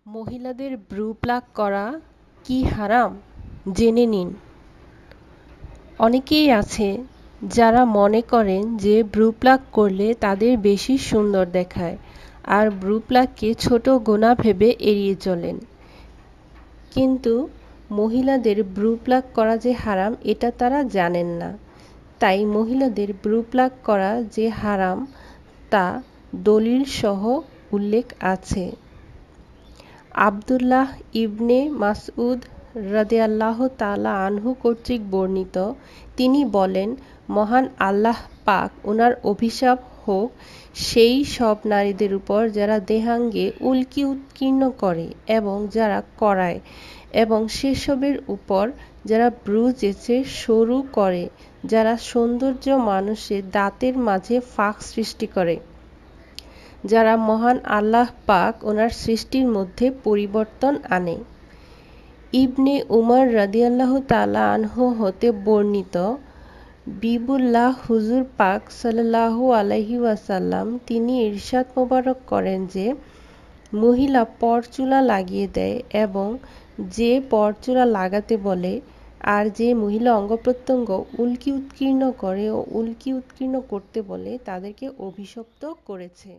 মহিলাদের Bru pluck করা কি হারাম? জেনে নিন। অনেকেই আছে যারা মনে করেন যে ব্রু প্লাক করলে তাদের বেশি সুন্দর দেখায়, আর ব্রু প্লাককে ছোট গোনা ভেবে এড়িয়ে চলেন। কিন্তু মহিলাদের ব্রু প্লাক করা যে হারাম এটা তারা জানেন না। তাই মহিলাদের ব্রু প্লাক করা যে হারাম তা দলিল সহ উল্লেখ আছে। আব্দুল্লাহ ইবনে মাসউদ রাদিয়াল্লাহু তাআলা আনহু কর্তৃক বর্ণিত, তিনি বলেন, মহান আল্লাহ পাক ওনার অভিশাপ হোক সেই সব নারীদের উপর যারা দেহাঙ্গে উল্কি উৎকীর্ণ করে এবং যারা করায়, এবং সেসবের উপর যারা ব্রু চেঁচে সরু করে, যারা সৌন্দর্য মানুষের দাঁতের মাঝে ফাঁক সৃষ্টি করে, যারা মহান আল্লাহ পাক ওনার সৃষ্টির মধ্যে পরিবর্তন আনে। ইবনে উমর রাদিয়াল্লাহু তাআলা আনহু হতে বর্ণিত, বিবুল্লাহ হুজুর পাক সাল্লাল্লাহু আলাইহি ওয়াসাল্লাম তিনি ইরশাদ মোবারক করেন যে, মহিলা পরচুলা লাগিয়ে দেয় এবং যে পরচুলা লাগাতে বলে, আর যে মহিলা অঙ্গপ্রত্যঙ্গ উল্কি উৎকীর্ণ করে ও উল্কি উৎকীর্ণ করতে বলে তাদেরকে অভিশপ্ত করেছে।